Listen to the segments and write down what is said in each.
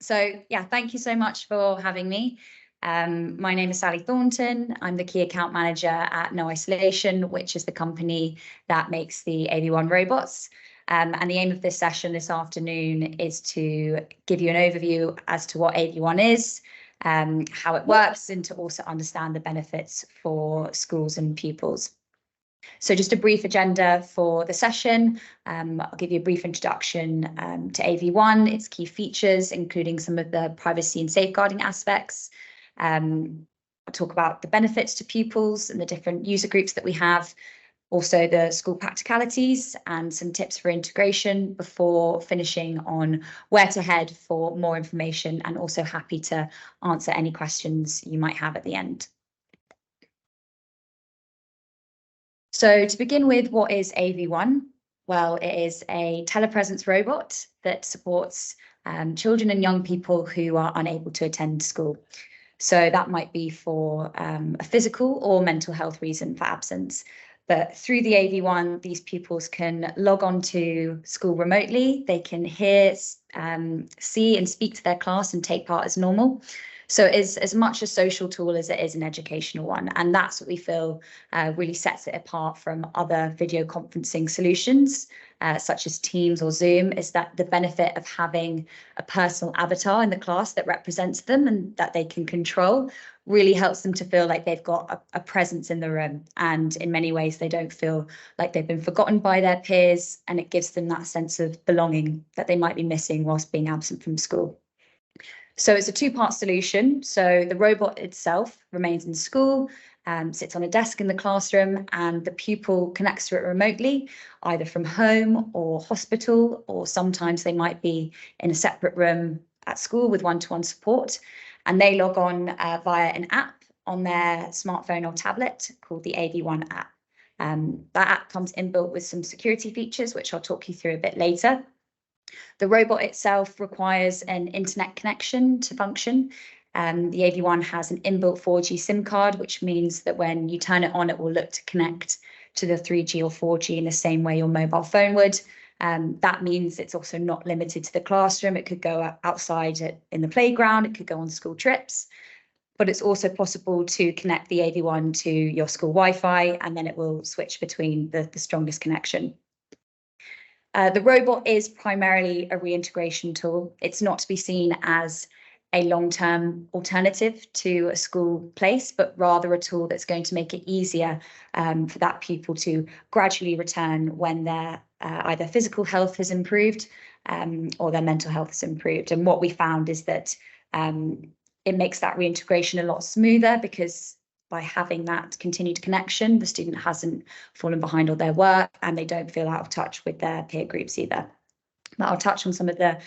So yeah, thank you so much for having me. My name is Sally Thornton. I'm the Key Account Manager at No Isolation, which is the company that makes the AV1 robots. And the aim of this session this afternoon is to give you an overview as to what AV1 is, how it works, and to also understand the benefits for schools and pupils. So just a brief agenda for the session. I'll give you a brief introduction to AV1, its key features, including some of the privacy and safeguarding aspects. I'll talk about the benefits to pupils and the different user groups that we have, also the school practicalities and some tips for integration before finishing on where to head for more information, and also happy to answer any questions you might have at the end. So to begin with, what is AV1? Well, it is a telepresence robot that supports children and young people who are unable to attend school. So that might be for a physical or mental health reason for absence. But through the AV1, these pupils can log on to school remotely. They can hear, see and speak to their class and take part as normal. So it is as much a social tool as it is an educational one. And that's what we feel really sets it apart from other video conferencing solutions, such as Teams or Zoom, is that the benefit of having a personal avatar in the class that represents them and that they can control really helps them to feel like they've got a presence in the room. And in many ways, they don't feel like they've been forgotten by their peers, and it gives them that sense of belonging that they might be missing whilst being absent from school. So it's a two-part solution. So the robot itself remains in school, sits on a desk in the classroom, and the pupil connects to it remotely, either from home or hospital, or sometimes they might be in a separate room at school with one-to-one support. And they log on via an app on their smartphone or tablet called the AV1 app. That app comes inbuilt with some security features, which I'll talk you through a bit later. The robot itself requires an internet connection to function. The AV1 has an inbuilt 4G SIM card, which means that when you turn it on, it will look to connect to the 3G or 4G in the same way your mobile phone would. That means it's also not limited to the classroom. It could go outside in the playground, it could go on school trips, but it's also possible to connect the AV1 to your school Wi-Fi, and then it will switch between the strongest connection. The robot is primarily a reintegration tool. It's not to be seen as a long-term alternative to a school place, but rather a tool that's going to make it easier for that pupil to gradually return when their either physical health has improved or their mental health has improved. And what we found is that it makes that reintegration a lot smoother, because by having that continued connection, the student hasn't fallen behind on their work and they don't feel out of touch with their peer groups either. But I'll touch on some of the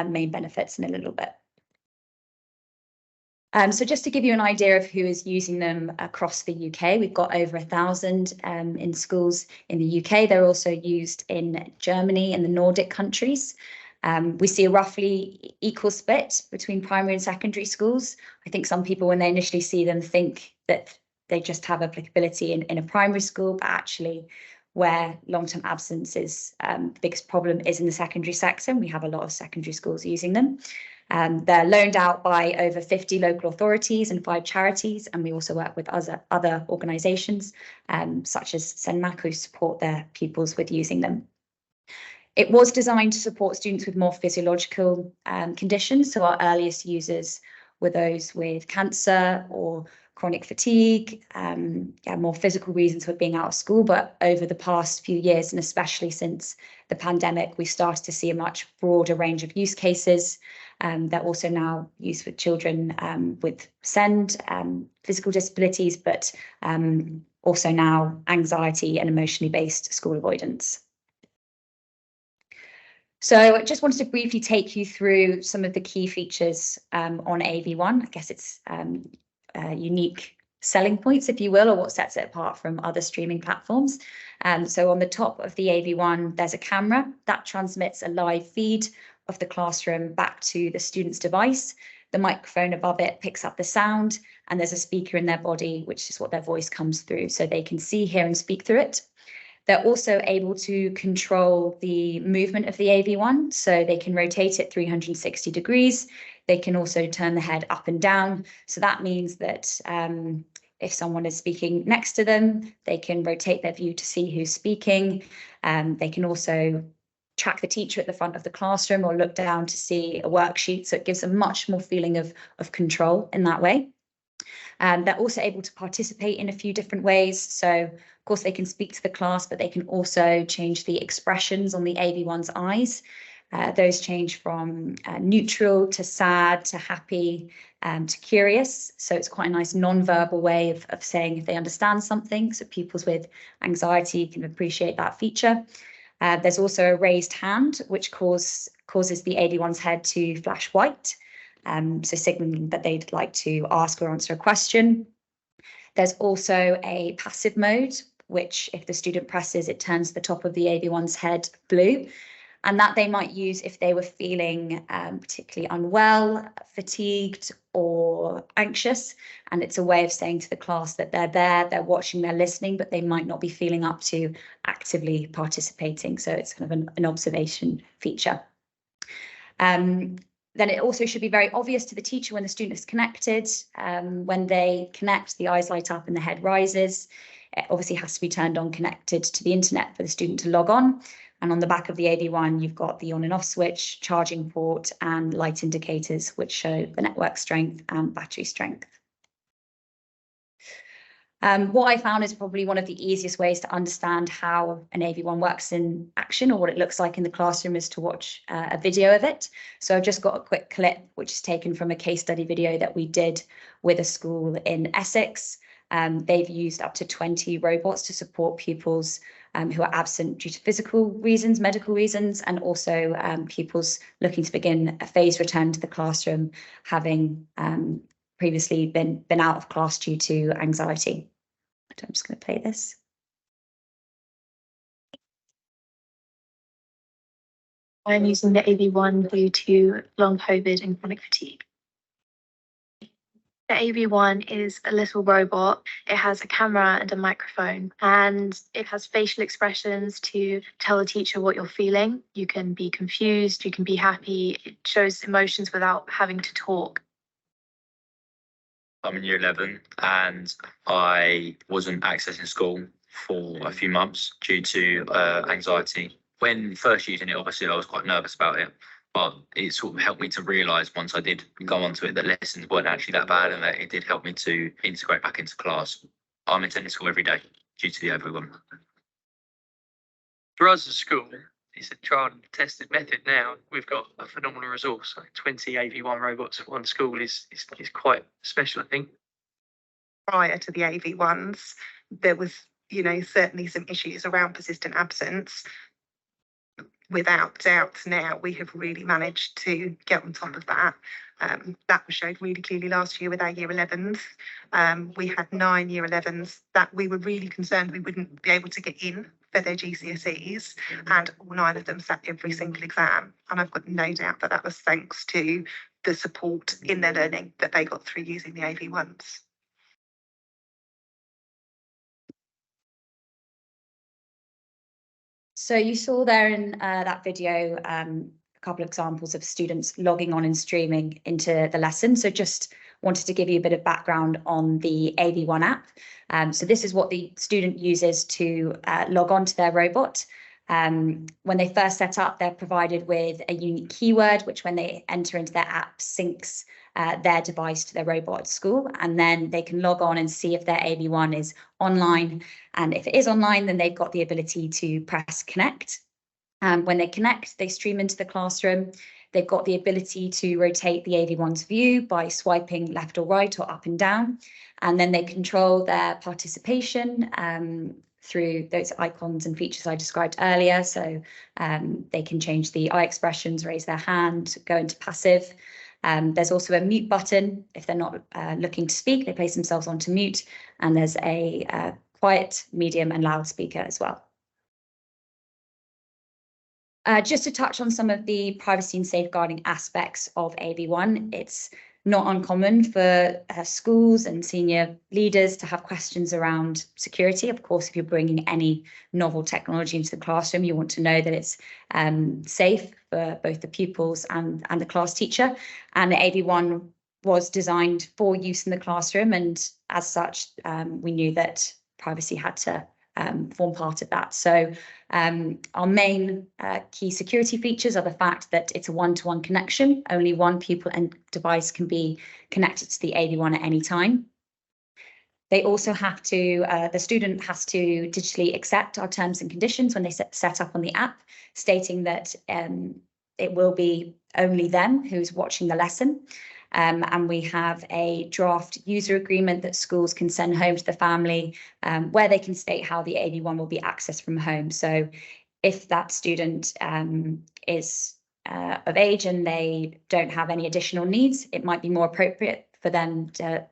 main benefits in a little bit. So just to give you an idea of who is using them across the UK, we've got over 1,000 in schools in the UK. They're also used in Germany and the Nordic countries. We see a roughly equal split between primary and secondary schools. I think some people, when they initially see them, think that they just have applicability in a primary school, but actually where long-term absence is the biggest problem is in the secondary sector, and we have a lot of secondary schools using them. They're loaned out by over 50 local authorities and 5 charities, and we also work with other organisations such as CENMAC, who support their pupils with using them. It was designed to support students with more physiological conditions, so our earliest users were those with cancer or chronic fatigue, more physical reasons for being out of school. But over the past few years, and especially since the pandemic, we started to see a much broader range of use cases. They're also now used with children with SEND, physical disabilities, but also now anxiety and emotionally based school avoidance. So I just wanted to briefly take you through some of the key features on AV1. I guess it's unique selling points, if you will, or what sets it apart from other streaming platforms. So on the top of the AV1, there's a camera that transmits a live feed of the classroom back to the student's device. The microphone above it picks up the sound, and there's a speaker in their body, which is what their voice comes through, so they can see, hear, and speak through it. They're also able to control the movement of the AV1, so they can rotate it 360 degrees. They can also turn the head up and down. So that means that if someone is speaking next to them, they can rotate their view to see who's speaking. They can also track the teacher at the front of the classroom or look down to see a worksheet. So it gives a much more feeling of control in that way. They're also able to participate in a few different ways. So, of course, they can speak to the class, but they can also change the expressions on the AV1's eyes. Those change from neutral to sad to happy to curious. So it's quite a nice non-verbal way of saying if they understand something. So pupils with anxiety can appreciate that feature. There's also a raised hand, which causes the AV1's head to flash white. So signaling that they'd like to ask or answer a question. There's also a passive mode, which if the student presses, it turns the top of the AV1's head blue. And that they might use if they were feeling particularly unwell, fatigued, or anxious. And it's a way of saying to the class that they're there, they're watching, they're listening, but they might not be feeling up to actively participating. So it's kind of an observation feature. Then it also should be very obvious to the teacher when the student is connected. When they connect, the eyes light up and the head rises. It obviously has to be turned on, connected to the internet for the student to log on. And on the back of the AV1, you've got the on and off switch, charging port, and light indicators, which show the network strength and battery strength. What I found is probably one of the easiest ways to understand how an AV1 works in action or what it looks like in the classroom is to watch a video of it. So I've just got a quick clip, which is taken from a case study video that we did with a school in Essex. They've used up to 20 robots to support pupils who are absent due to physical reasons, medical reasons, and also pupils looking to begin a phased return to the classroom, having previously been out of class due to anxiety. I'm just going to play this. I'm using the AV1 due to long COVID and chronic fatigue. The AV1 is a little robot. It has a camera and a microphone, and it has facial expressions to tell the teacher what you're feeling. You can be confused, you can be happy. It shows emotions without having to talk. I'm in year 11 and I wasn't accessing school for a few months due to anxiety. When first using it, obviously I was quite nervous about it, but it sort of helped me to realise once I did go onto it that lessons weren't actually that bad and that it did help me to integrate back into class. I'm attending school every day due to the AV1. For us at school, it's a tried and tested method now. We've got a phenomenal resource. 20 AV1 robots at one school is quite special, I think. Prior to the AV1s, there was, certainly some issues around persistent absence. Without doubt, now we have really managed to get on top of that. That was showed really clearly last year with our year 11s. We had 9 year 11s that we were really concerned we wouldn't be able to get in for their GCSEs, and all 9 of them sat every single exam. And I've got no doubt that that was thanks to the support in their learning that they got through using the AV1s. So you saw there in that video a couple of examples of students logging on and streaming into the lesson. So just wanted to give you a bit of background on the AV1 app. So this is what the student uses to log on to their robot. When they first set up, they're provided with a unique keyword, which when they enter into their app syncs their device to their robot at school, and then they can log on and see if their AV1 is online. And if it is online, then they've got the ability to press connect. When they connect, they stream into the classroom. They've got the ability to rotate the AV1's view by swiping left or right or up and down. And then they control their participation through those icons and features I described earlier. So they can change the eye expressions, raise their hand, go into passive. There's also a mute button. If they're not looking to speak, they place themselves onto mute. And there's a quiet, medium and loudspeaker as well. Just to touch on some of the privacy and safeguarding aspects of AV1, it's not uncommon for schools and senior leaders to have questions around security. Of course, if you're bringing any novel technology into the classroom, you want to know that it's safe for both the pupils and the class teacher. And the AV1 was designed for use in the classroom, and as such, we knew that privacy had to form part of that. So our main key security features are the fact that it's a one-to-one connection. Only one pupil and device can be connected to the AV1 at any time. They also have to, the student has to digitally accept our terms and conditions when they set up on the app, stating that it will be only them who's watching the lesson. And we have a draft user agreement that schools can send home to the family, where they can state how the AV1 will be accessed from home. So if that student is of age and they don't have any additional needs, it might be more appropriate for them to,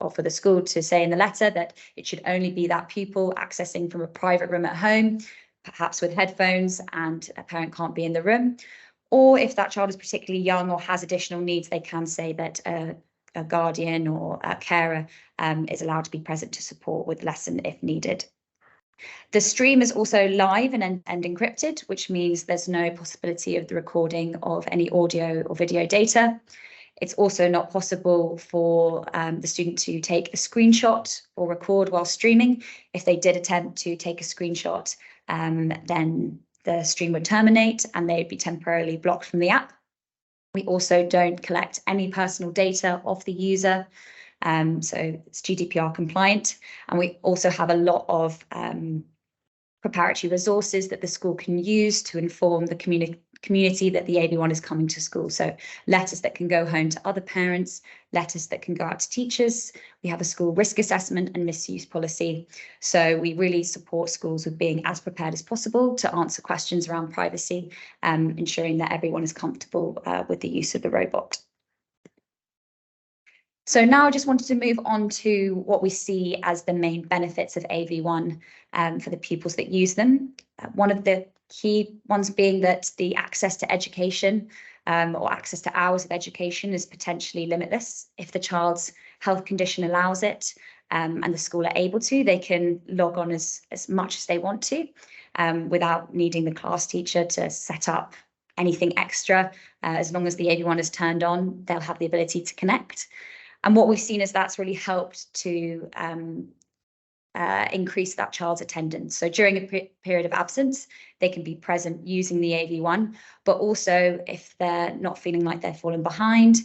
or for the school to say in the letter that it should only be that pupil accessing from a private room at home, perhaps with headphones, and a parent can't be in the room. Or if that child is particularly young or has additional needs, they can say that a guardian or a carer is allowed to be present to support with lesson if needed. The stream is also live and encrypted, which means there's no possibility of the recording of any audio or video data. It's also not possible for the student to take a screenshot or record while streaming. If they did attempt to take a screenshot, then the stream would terminate and they'd be temporarily blocked from the app. We also don't collect any personal data of the user, so it's GDPR compliant. And we also have a lot of preparatory resources that the school can use to inform the community that the AV1 is coming to school. So letters that can go home to other parents, letters that can go out to teachers. We have a school risk assessment and misuse policy. So we really support schools with being as prepared as possible to answer questions around privacy, ensuring that everyone is comfortable with the use of the robot. So now I just wanted to move on to what we see as the main benefits of AV1 for the pupils that use them. One of the key ones being that the access to education or access to hours of education is potentially limitless. If the child's health condition allows it and the school are able to, they can log on as much as they want to without needing the class teacher to set up anything extra. As long as the AV1 is turned on, they'll have the ability to connect. And what we've seen is that's really helped to increase that child's attendance. So during a period of absence, they can be present using the AV1, but also if they're not feeling like they're falling behind,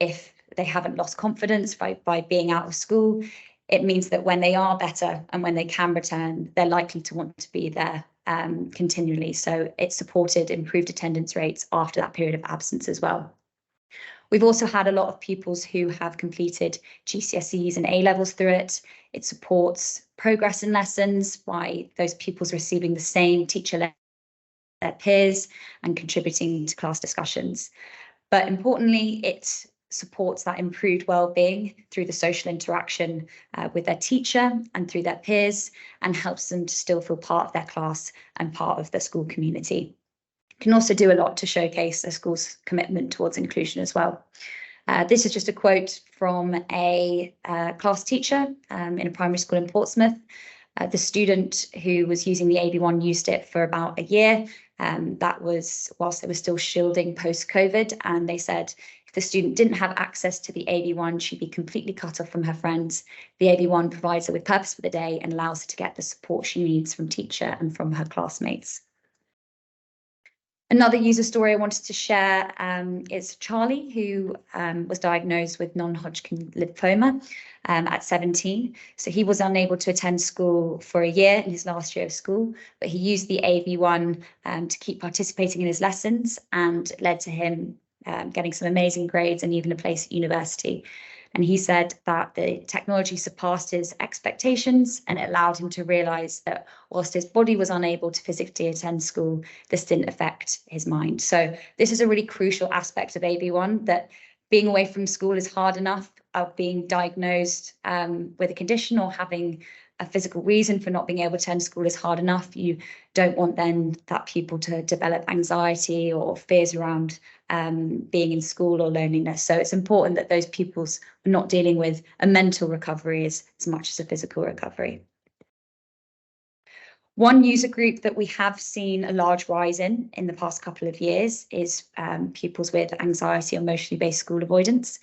if they haven't lost confidence by being out of school, it means that when they are better and when they can return, they're likely to want to be there continually. So it supported improved attendance rates after that period of absence as well. We've also had a lot of pupils who have completed GCSEs and A-levels through it. It supports progress in lessons by those pupils receiving the same teacher-led their peers and contributing to class discussions. But importantly, it supports that improved well-being through the social interaction with their teacher and through their peers, and helps them to still feel part of their class and part of the school community. Can also do a lot to showcase the school's commitment towards inclusion as well. This is just a quote from a class teacher in a primary school in Portsmouth. The student who was using the AV1 used it for about a year. That was whilst they were still shielding post-COVID, and they said if the student didn't have access to the AV1, she'd be completely cut off from her friends. The AV1 provides her with purpose for the day and allows her to get the support she needs from teacher and from her classmates. Another user story I wanted to share is Charlie, who was diagnosed with non-Hodgkin lymphoma at 17. So he was unable to attend school for a year in his last year of school, but he used the AV1 to keep participating in his lessons, and it led to him getting some amazing grades and even a place at university. And he said that the technology surpassed his expectations, and it allowed him to realise that whilst his body was unable to physically attend school, this didn't affect his mind. So this is a really crucial aspect of AV1, that being away from school is hard enough, of being diagnosed with a condition or having a physical reason for not being able to attend school is hard enough. You don't want then that pupil to develop anxiety or fears around being in school or loneliness. So it's important that those pupils are not dealing with a mental recovery as much as a physical recovery. One user group that we have seen a large rise in the past couple of years is pupils with anxiety or emotionally based school avoidance.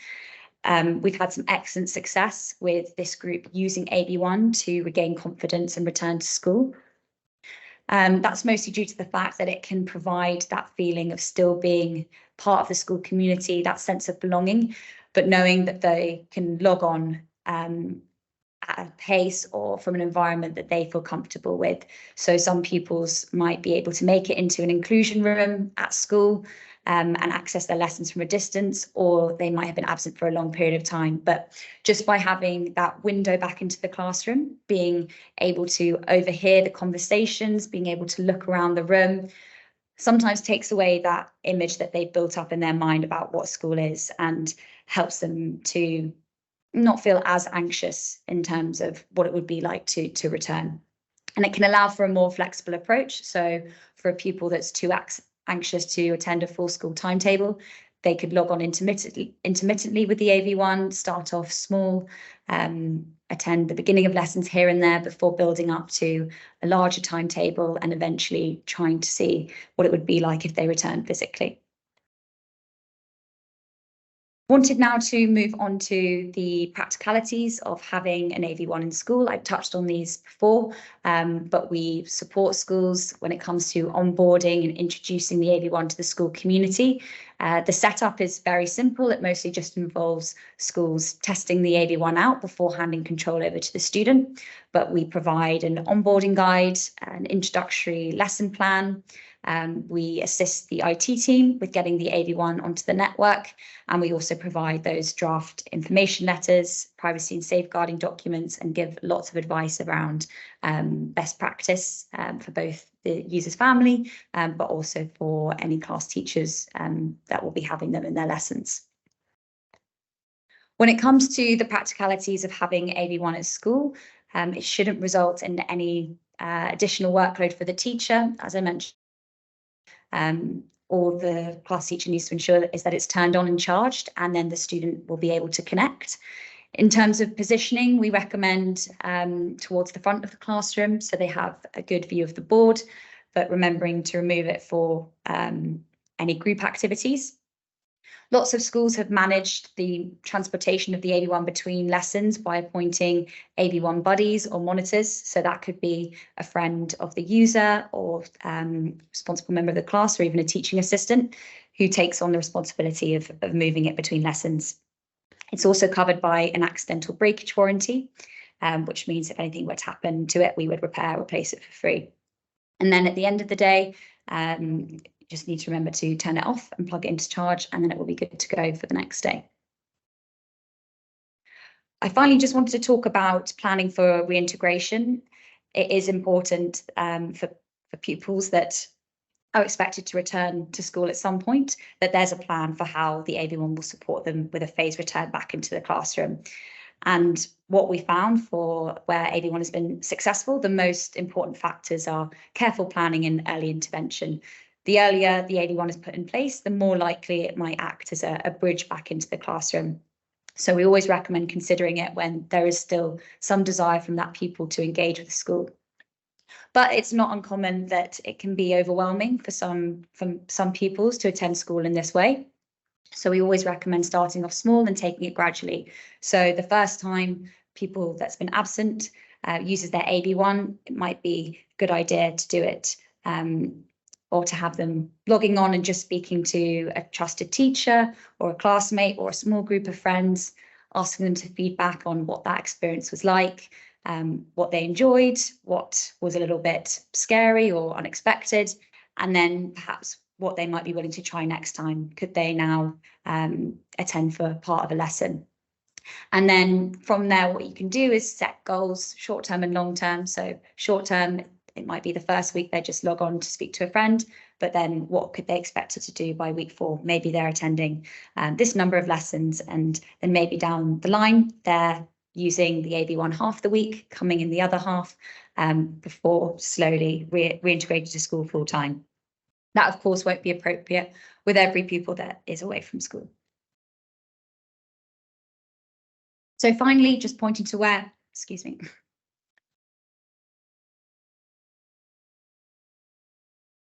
We've had some excellent success with this group using AV1 to regain confidence and return to school. That's mostly due to the fact that it can provide that feeling of still being part of the school community, that sense of belonging, but knowing that they can log on at a pace or from an environment that they feel comfortable with. So some pupils might be able to make it into an inclusion room at school and access their lessons from a distance, or they might have been absent for a long period of time. But just by having that window back into the classroom, being able to overhear the conversations, being able to look around the room, sometimes takes away that image that they've built up in their mind about what school is and helps them to not feel as anxious in terms of what it would be like to return. And it can allow for a more flexible approach. So for a pupil that's too anxious to attend a full school timetable, they could log on intermittently with the AV1, start off small, attend the beginning of lessons here and there before building up to a larger timetable and eventually trying to see what it would be like if they returned physically. Wanted now to move on to the practicalities of having an AV1 in school. I've touched on these before, but we support schools when it comes to onboarding and introducing the AV1 to the school community. The setup is very simple. It mostly just involves schools testing the AV1 out before handing control over to the student. But we provide an onboarding guide, an introductory lesson plan. We assist the IT team with getting the AV1 onto the network, and we also provide those draft information letters, privacy and safeguarding documents, and give lots of advice around best practice for both the user's family, but also for any class teachers that will be having them in their lessons. When it comes to the practicalities of having AV1 at school, it shouldn't result in any additional workload for the teacher. As I mentioned, all the class teacher needs to ensure is that it's turned on and charged, and then the student will be able to connect. In terms of positioning, we recommend towards the front of the classroom so they have a good view of the board, but remembering to remove it for any group activities. Lots of schools have managed the transportation of the AV1 between lessons by appointing AV1 buddies or monitors. So that could be a friend of the user or responsible member of the class, or even a teaching assistant who takes on the responsibility of moving it between lessons. It's also covered by an accidental breakage warranty, which means if anything were to happen to it, we would replace it for free. And then at the end of the day, you just need to remember to turn it off and plug it into charge, and then it will be good to go for the next day. I finally just wanted to talk about planning for reintegration. It is important for pupils that are expected to return to school at some point, that there's a plan for how the AV1 will support them with a phased return back into the classroom. And what we found for where AV1 has been successful, the most important factors are careful planning and early intervention. The earlier the AV1 is put in place, the more likely it might act as a bridge back into the classroom. So we always recommend considering it when there is still some desire from that pupil to engage with the school. But it's not uncommon that it can be overwhelming for some pupils to attend school in this way. So we always recommend starting off small and taking it gradually. So the first time people that's been absent uses their AV1, it might be a good idea to do it or to have them logging on and just speaking to a trusted teacher or a classmate or a small group of friends, asking them to feedback on what that experience was like, what they enjoyed, what was a little bit scary or unexpected, and then perhaps what they might be willing to try next time. Could they now attend for part of a lesson? And then from there, what you can do is set goals, short-term and long-term. So short-term, it might be the first week they just log on to speak to a friend, but then what could they expect to do by week 4? Maybe they're attending this number of lessons, and then maybe down the line, they're using the AV1 half the week, coming in the other half, before slowly reintegrated to school full time. That, of course, won't be appropriate with every pupil that is away from school. So finally, just pointing to where, excuse me.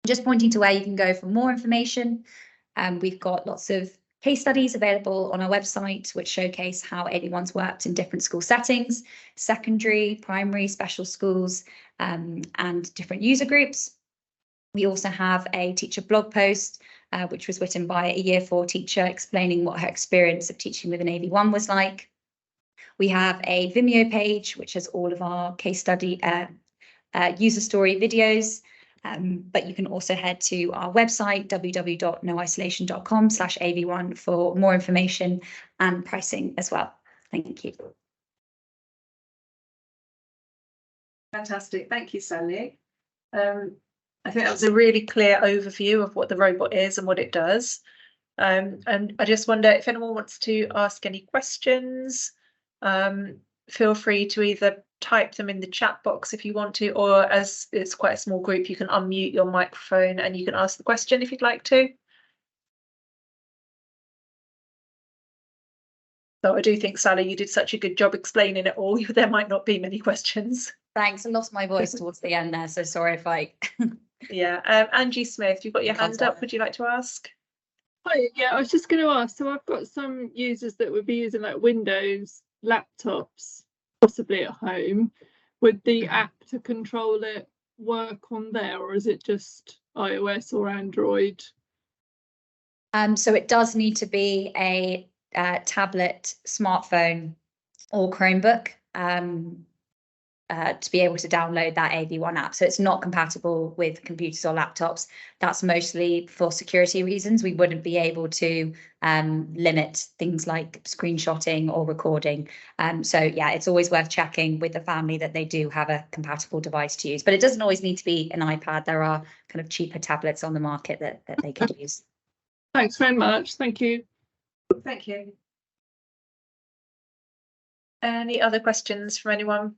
Just pointing to where you can go for more information. We've got lots of case studies available on our website, which showcase how AV1's worked in different school settings, secondary, primary, special schools, and different user groups. We also have a teacher blog post, which was written by a Year 4 teacher explaining what her experience of teaching with an AV1 was like. We have a Vimeo page, which has all of our case study user story videos. But you can also head to our website, www.noisolation.com/AV1 for more information and pricing as well. Thank you. Fantastic. Thank you, Sally. I think that was a really clear overview of what the robot is and what it does. And I just wonder if anyone wants to ask any questions, feel free to either type them in the chat box if you want to, or as it's quite a small group, you can unmute your microphone and you can ask the question if you'd like to. So I do think, Sally, you did such a good job explaining it all. There might not be many questions. Thanks. I lost my voice towards the end there, so sorry if I... Yeah. Angie Smith, you've got your hand up. Would you like to ask? Hi, yeah, I was just going to ask. So I've got some users that would be using like Windows laptops, possibly at home. Would the app to control it work on there, or is it just iOS or Android? So it does need to be a tablet, smartphone, or Chromebook to be able to download that AV1 app. So it's not compatible with computers or laptops. That's mostly for security reasons. We wouldn't be able to limit things like screenshotting or recording. So yeah, it's always worth checking with the family that they do have a compatible device to use. But it doesn't always need to be an iPad. There are kind of cheaper tablets on the market that they could use. Thanks very much. Thank you. Thank you. Any other questions from anyone?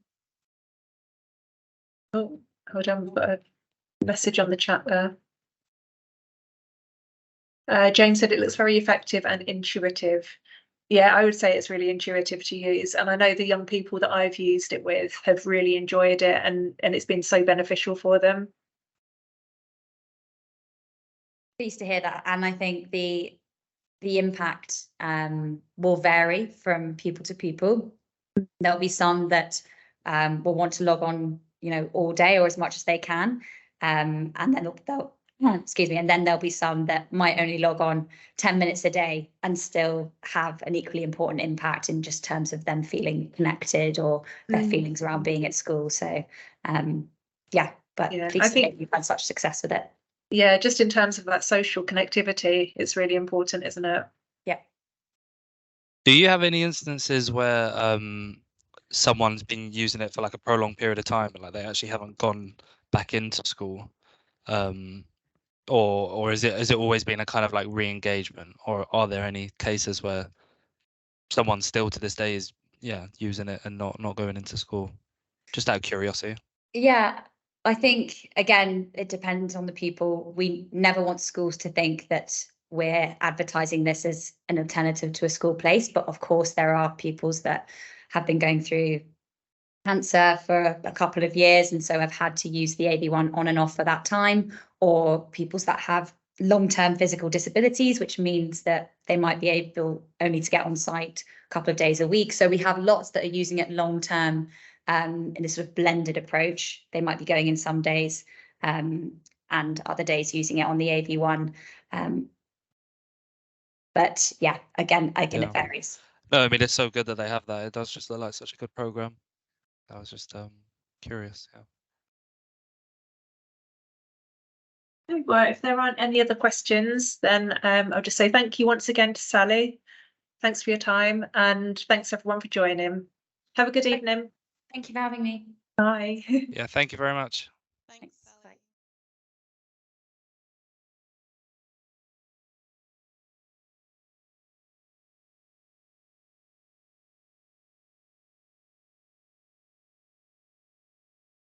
Oh, hold on, we've got a message on the chat there. Jane said it looks very effective and intuitive. Yeah, I would say it's really intuitive to use. And I know the young people that I've used it with have really enjoyed it, and it's been so beneficial for them. Pleased to hear that. And I think the impact will vary from pupil to pupil. There'll be some that will want to log on, all day or as much as they can. And then and then there'll be some that might only log on 10 minutes a day and still have an equally important impact in just terms of them feeling connected or their feelings around being at school. So yeah, but yeah, I think you've had such success with it. Yeah, just in terms of that social connectivity, it's really important, isn't it? Yeah. Do you have any instances where someone's been using it for like a prolonged period of time and like they actually haven't gone back into school, or has it always been a kind of like re-engagement, or are there any cases where someone still to this day is using it and not going into school? Just out of curiosity. Yeah, I think again it depends on the pupil. We never want schools to think that we're advertising this as an alternative to a school place, but of course there are pupils that have been going through cancer for a couple of years and so have had to use the AV1 on and off for that time, or pupils that have long-term physical disabilities, which means that they might be able only to get on site a couple of days a week. So we have lots that are using it long-term in a sort of blended approach. They might be going in some days and other days using it on the AV1. But yeah, again, it varies. No, I mean, it's so good that they have that. It does just look like such a good program. I was just curious. Yeah. Well, if there aren't any other questions, then I'll just say thank you once again to Sally. Thanks for your time, and thanks everyone for joining. Have a good evening. Thank you for having me. Bye. Yeah, thank you very much.